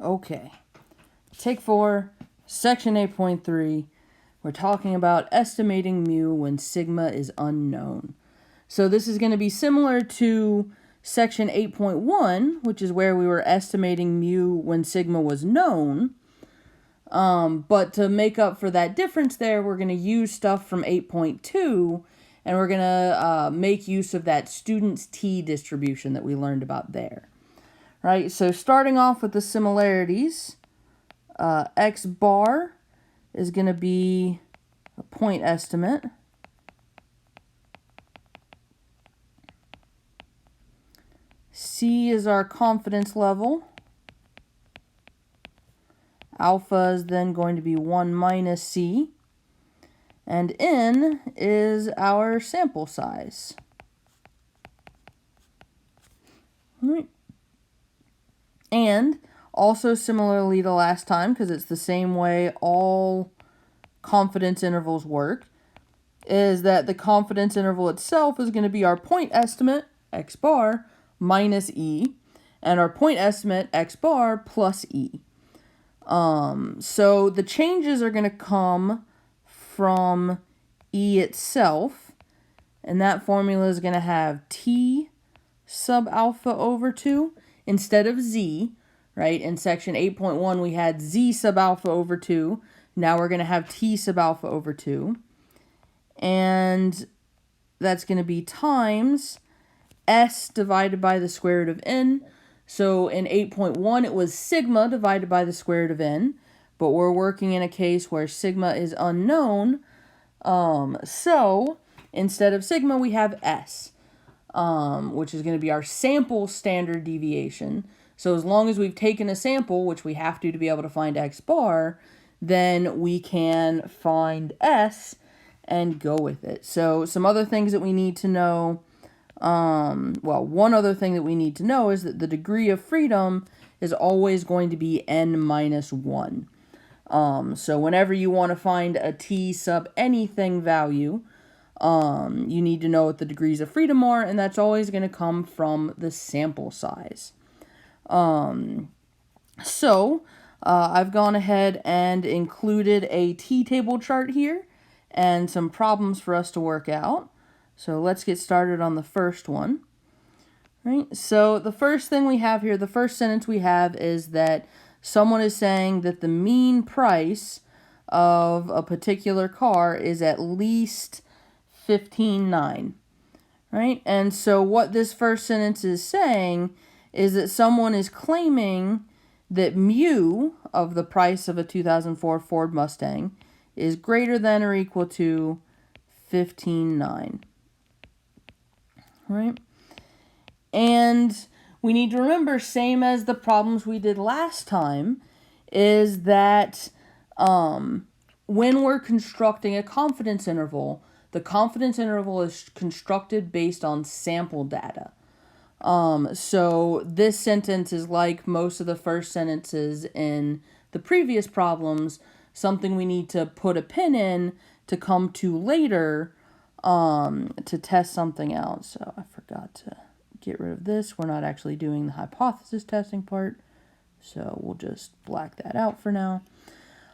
Okay. Take 4, section 8.3. We're talking about estimating mu when sigma is unknown. So this is going to be similar to section 8.1, which is where we were estimating mu when sigma was known. But to make up for that difference there, we're going to use stuff from 8.2, and we're going to make use of that student's t distribution that we learned about there. Right, so starting off with the similarities, x bar is going to be a point estimate. C is our confidence level. Alpha is then going to be 1 minus C. And N is our sample size. All right. And also similarly to last time, because it's the same way all confidence intervals work, is that the confidence interval itself is going to be our point estimate, x bar, minus E, and our point estimate, x bar, plus E. So the changes are going to come from E itself, and that formula is going to have T sub alpha over 2 instead of Z, right? In section 8.1 we had Z sub alpha over 2. Now we're going to have T sub alpha over 2. And that's going to be times S divided by the square root of N. So in 8.1 it was sigma divided by the square root of N. But we're working in a case where sigma is unknown. So instead of sigma we have S. Which is going to be our sample standard deviation. So as long as we've taken a sample, which we have to be able to find x bar, then we can find S and go with it. So some other things that we need to know, one other thing that we need to know is that the degree of freedom is always going to be n minus 1. So whenever you want to find a t sub anything value, you need to know what the degrees of freedom are, and that's always going to come from the sample size. I've gone ahead and included a t-table chart here and some problems for us to work out. So let's get started on the first one. Right? So the first thing we have here, the first sentence we have is that someone is saying that the mean price of a particular car is at least $15,900, right? And so what this first sentence is saying is that someone is claiming that mu of the price of a 2004 Ford Mustang is greater than or equal to $15,900, right? And we need to remember, same as the problems we did last time, is that when we're constructing a confidence interval, the confidence interval is constructed based on sample data. So this sentence is like most of the first sentences in the previous problems, something we need to put a pin in to come to later to test something out. So I forgot to get rid of this. We're not actually doing the hypothesis testing part, so we'll just black that out for now.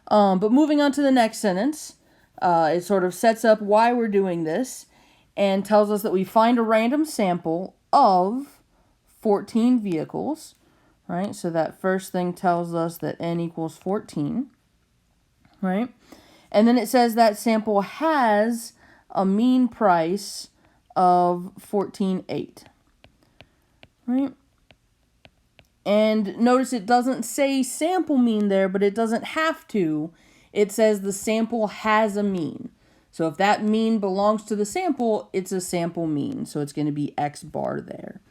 But moving on to the next sentence, it sort of sets up why we're doing this and tells us that we find a random sample of 14 vehicles, right? So that first thing tells us that n equals 14, right? And then it says that sample has a mean price of $14,800, right? And notice it doesn't say sample mean there, but it doesn't have to. It says the sample has a mean. So if that mean belongs to the sample, it's a sample mean. So it's going to be x bar there,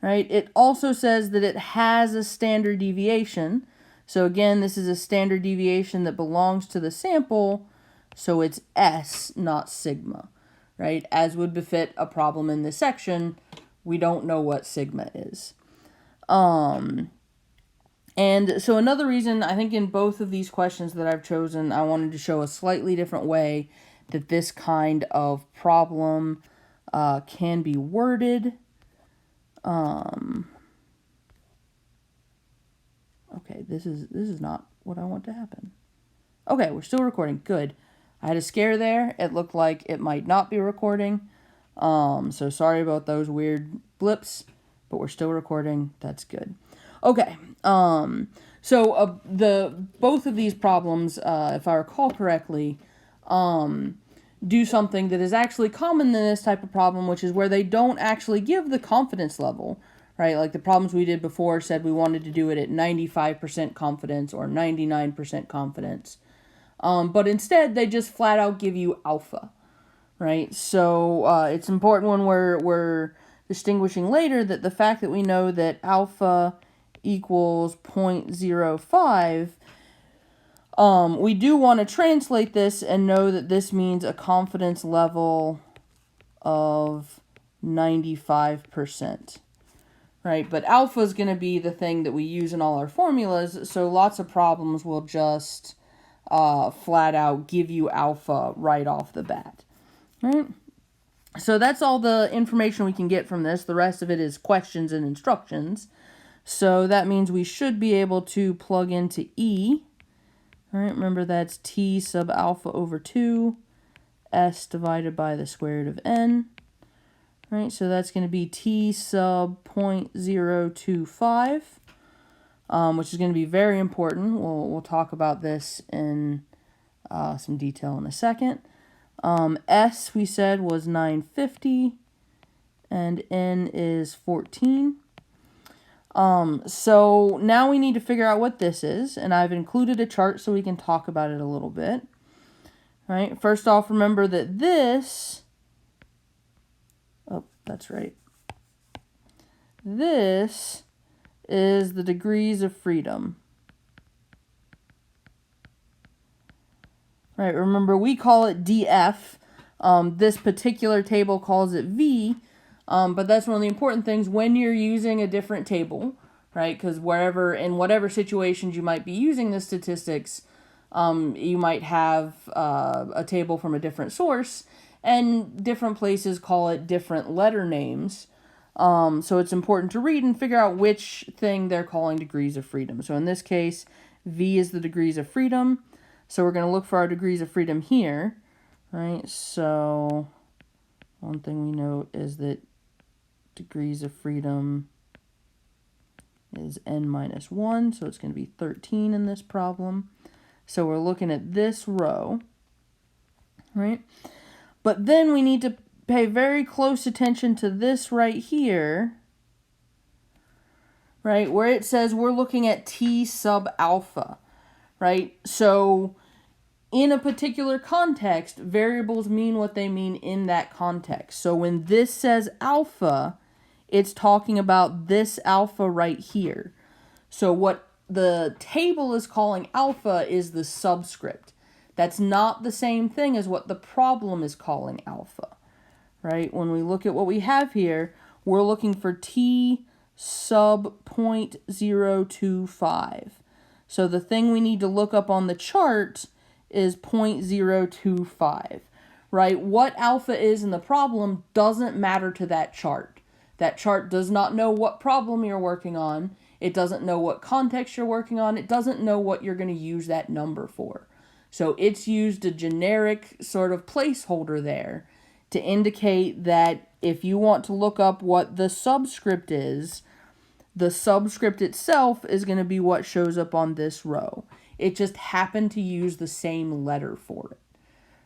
right? It also says that it has a standard deviation. So again, this is a standard deviation that belongs to the sample. So it's S, not sigma, right? As would befit a problem in this section, we don't know what sigma is. And so another reason, I think in both of these questions that I've chosen, I wanted to show a slightly different way that this kind of problem can be worded. Okay, Okay, this is not what I want to happen. Okay, we're still recording. Good. I had a scare there. It looked like it might not be recording. So sorry about those weird blips, but we're still recording. That's good. Okay. So both of these problems, if I recall correctly, do something that is actually common in this type of problem, which is where they don't actually give the confidence level, right? Like the problems we did before said we wanted to do it at 95% confidence or 99% confidence. But instead, they just flat out give you alpha, right? So it's important when we're distinguishing later that the fact that we know that alpha equals 0.05, we do want to translate this and know that this means a confidence level of 95%, right? But alpha is going to be the thing that we use in all our formulas, so lots of problems will just flat out give you alpha right off the bat, right? So that's all the information we can get from this. The rest of it is questions and instructions. So that means we should be able to plug into E. All right, remember that's T sub alpha over 2, S divided by the square root of N. All right, so that's going to be T sub 0.025, which is going to be very important. We'll talk about this in some detail in a second. S, we said, was 950, and N is 14. So now we need to figure out what this is, and I've included a chart so we can talk about it a little bit. All right, first off, remember that this, oh, that's right, this is the degrees of freedom. Right, remember we call it DF. This particular table calls it V, but that's one of the important things when you're using a different table, right? Because in whatever situations you might be using the statistics, you might have a table from a different source, and different places call it different letter names. So it's important to read and figure out which thing they're calling degrees of freedom. So in this case, V is the degrees of freedom. So we're going to look for our degrees of freedom here, right? So one thing we note is that degrees of freedom is n minus 1, so it's going to be 13 in this problem. So we're looking at this row, right? But then we need to pay very close attention to this right here, right? Where it says we're looking at T sub alpha, right? So in a particular context, variables mean what they mean in that context. So when this says alpha, it's talking about this alpha right here. So what the table is calling alpha is the subscript. That's not the same thing as what the problem is calling alpha, right? When we look at what we have here, we're looking for T sub 0.025. So the thing we need to look up on the chart is 0.025, right? What alpha is in the problem doesn't matter to that chart. That chart does not know what problem you're working on. It doesn't know what context you're working on. It doesn't know what you're going to use that number for. So it's used a generic sort of placeholder there to indicate that if you want to look up what the subscript is, the subscript itself is going to be what shows up on this row. It just happened to use the same letter for it,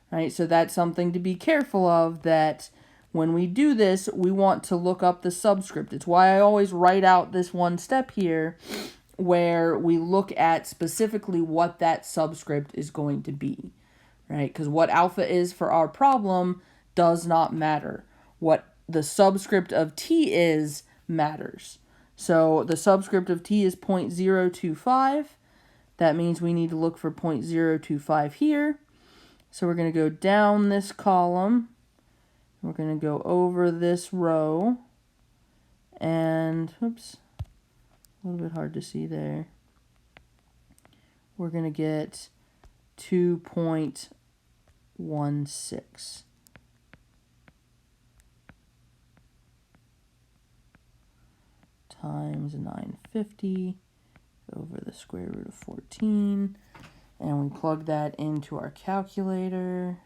right? So that's something to be careful of, that when we do this, we want to look up the subscript. It's why I always write out this one step here where we look at specifically what that subscript is going to be, right? Because what alpha is for our problem does not matter. What the subscript of T is matters. So the subscript of T is 0.025. That means we need to look for 0.025 here. So we're going to go down this column. We're going to go over this row. And, oops, a little bit hard to see there. We're going to get 2.16. Times 950. over the square root of 14. And we plug that into our calculator.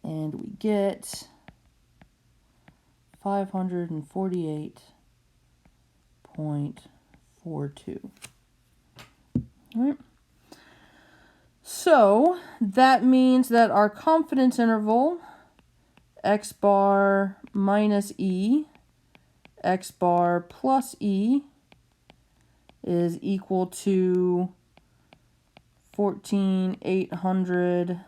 And we get 548.42. All right. So that means that our confidence interval, x bar minus e, x bar plus e, is equal to 14,800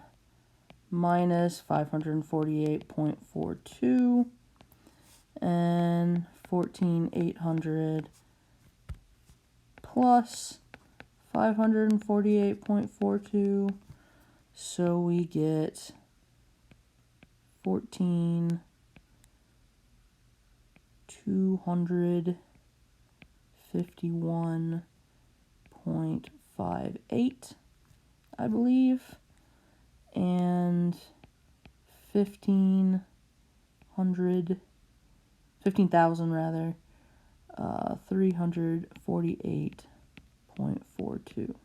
minus 548.42, and 14,800 plus 548.42, so we get 14,251.58, I believe, and 15,000 rather, 348.42.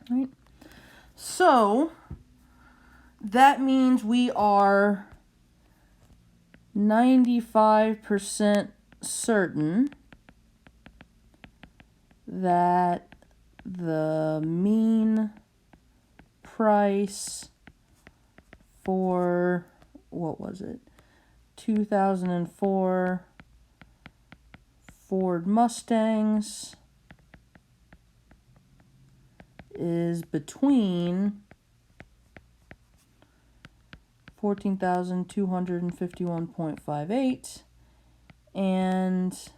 Right? So that means we are 95% certain that the mean price for, what was it, 2004 Ford Mustangs is between 14,251.58 and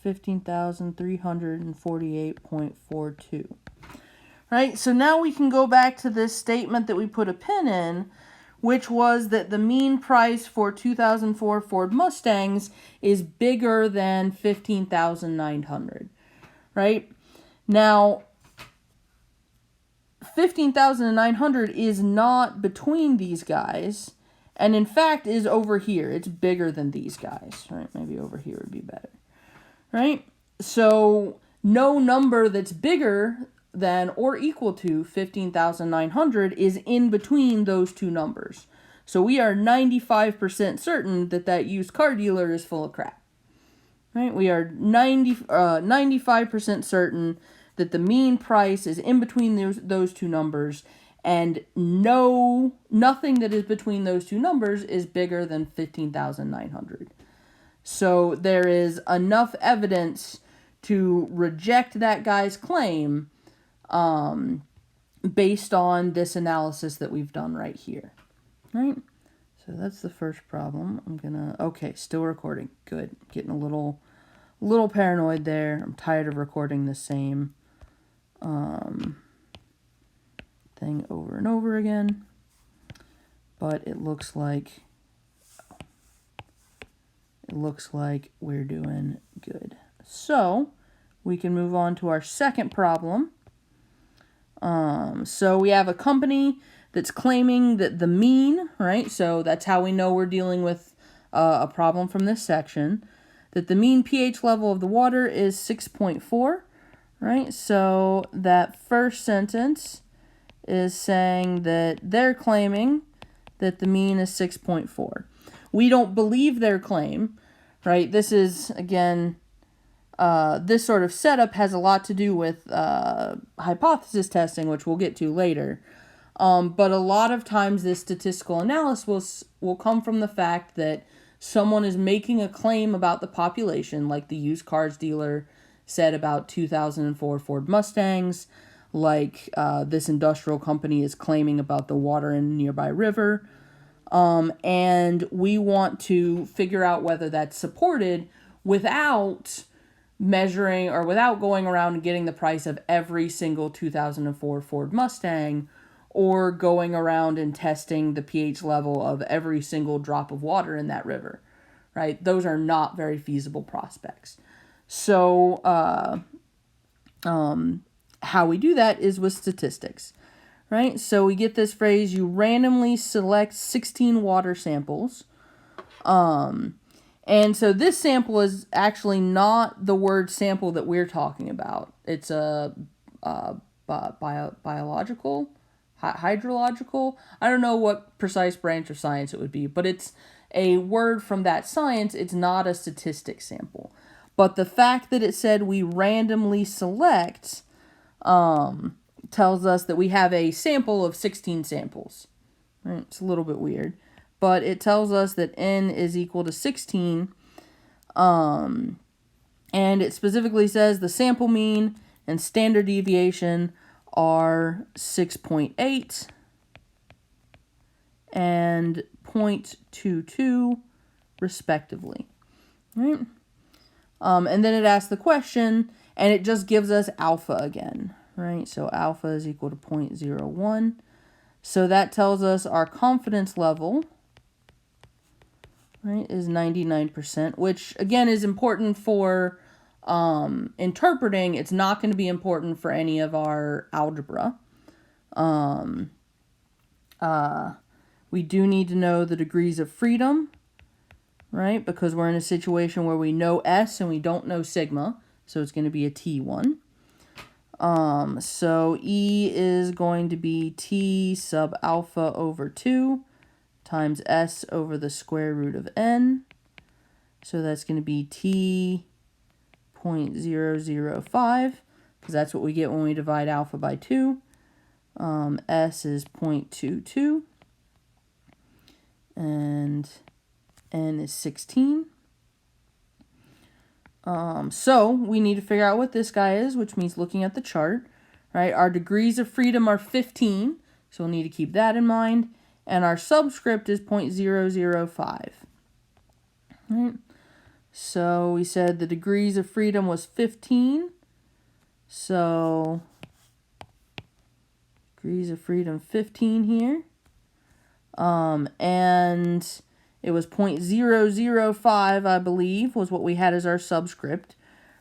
15,348.42. Right, so now we can go back to this statement that we put a pin in, which was that the mean price for 2004 Ford Mustangs is bigger than 15,900. Right? Now, 15,900 is not between these guys, and in fact is over here. It's bigger than these guys. Right? Maybe over here would be better. Right? So no number that's bigger than or equal to 15,900 is in between those two numbers. So we are 95% certain that that used car dealer is full of crap. Right? We are 95% certain that the mean price is in between those two numbers, and nothing that is between those two numbers is bigger than 15,900. So there is enough evidence to reject that guy's claim based on this analysis that we've done right here. Right? So that's the first problem. Okay, still recording. Good. Getting a little paranoid there. I'm tired of recording the same thing over and over again. But it looks like we're doing good. So we can move on to our second problem. So we have a company that's claiming that the mean, right? So that's how we know we're dealing with a problem from this section, that the mean pH level of the water is 6.4, right? So that first sentence is saying that they're claiming that the mean is 6.4. We don't believe their claim, right? This is, again, this sort of setup has a lot to do with hypothesis testing, which we'll get to later. But a lot of times this statistical analysis will come from the fact that someone is making a claim about the population, like the used cars dealer said about 2004 Ford Mustangs, like this industrial company is claiming about the water in a nearby river. And we want to figure out whether that's supported without measuring or without going around and getting the price of every single 2004 Ford Mustang, or going around and testing the pH level of every single drop of water in that river, right? Those are not very feasible prospects. So how we do that is with statistics, right? So we get this phrase, you randomly select 16 water samples. And so this sample is actually not the word sample that we're talking about. It's a biological, hydrological. I don't know what precise branch of science it would be, but it's a word from that science. It's not a statistic sample. But the fact that it said we randomly select tells us that we have a sample of 16 samples. Right? It's a little bit weird. But it tells us that n is equal to 16. And it specifically says the sample mean and standard deviation are 6.8 and 0.22 respectively. Right? And then it asks the question, and it just gives us alpha again. Right? So alpha is equal to 0.01. So that tells us our confidence level, right, is 99%, which again is important for interpreting. It's not going to be important for any of our algebra. We do need to know the degrees of freedom, right, because we're in a situation where we know S and we don't know sigma, so it's going to be a T1. So E is going to be T sub alpha over 2 times S over the square root of n. So that's going to be T 0.005, because that's what we get when we divide alpha by 2. S is 0.22, and n is 16. So we need to figure out what this guy is, which means looking at the chart, right? Our degrees of freedom are 15, so we'll need to keep that in mind. And our subscript is 0.005. Right? So we said the degrees of freedom was 15. So degrees of freedom 15 here. And it was 0.005, I believe, was what we had as our subscript.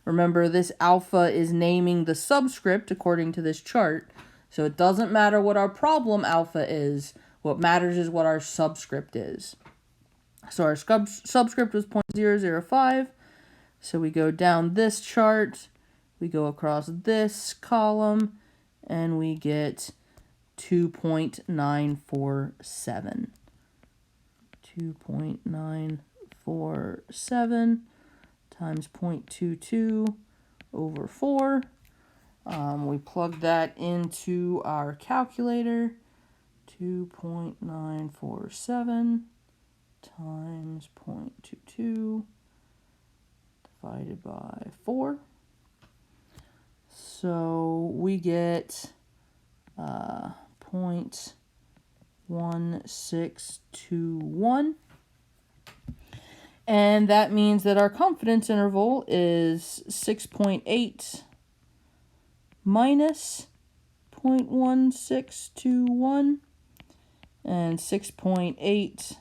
Remember, this alpha is naming the subscript according to this chart. So it doesn't matter what our problem alpha is. What matters is what our subscript is. So our subscript was 0.005. So we go down this chart. We go across this column. And we get 2.947. 2.947 times 0.22 over 4. We plug that into our calculator. 2.947 times 0.22 divided by 4. So we get 0.1621. And that means that our confidence interval is 6.8 minus 0.1621 and 6.8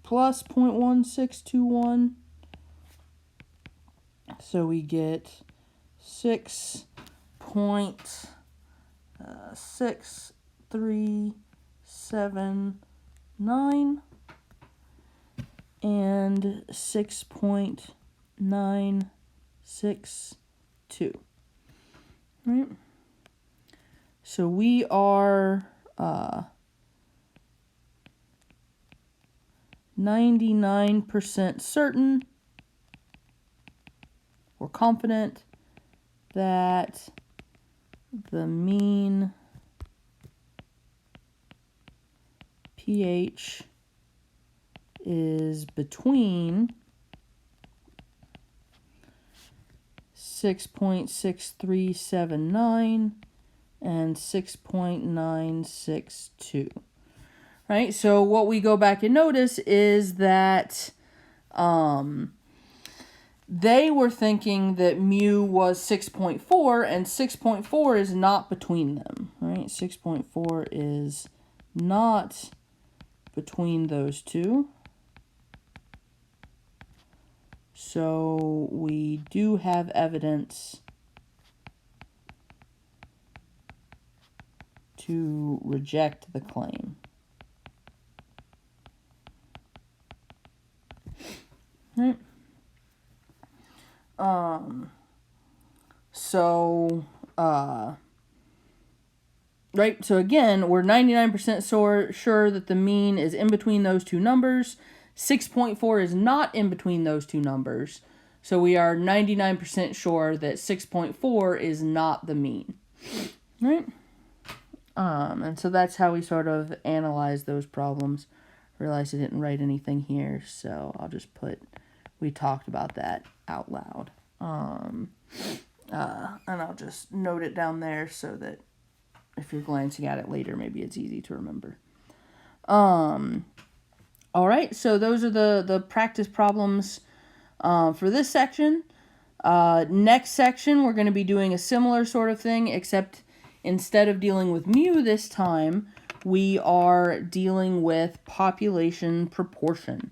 plus 0.1621. So we get 6.6379 and 6.962. Right? So we are 99% certain, we're confident that the mean pH is between 6.6379 and 6.962. Right? So what we go back and notice is that they were thinking that mu was 6.4, and 6.4 is not between them. Right? 6.4 is not between those two. So we do have evidence to reject the claim. Right. Right, so again, we're 99% sure that the mean is in between those two numbers. 6.4 is not in between those two numbers. So we are 99% sure that 6.4 is not the mean. Right? And so that's how we sort of analyze those problems. Realized I didn't write anything here, so I'll just put, we talked about that out loud. And I'll just note it down there so that if you're glancing at it later, maybe it's easy to remember. All right, so those are the practice problems for this section. Next section, we're going to be doing a similar sort of thing, except instead of dealing with mu this time, we are dealing with population proportion.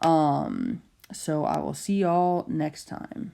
So I will see y'all next time.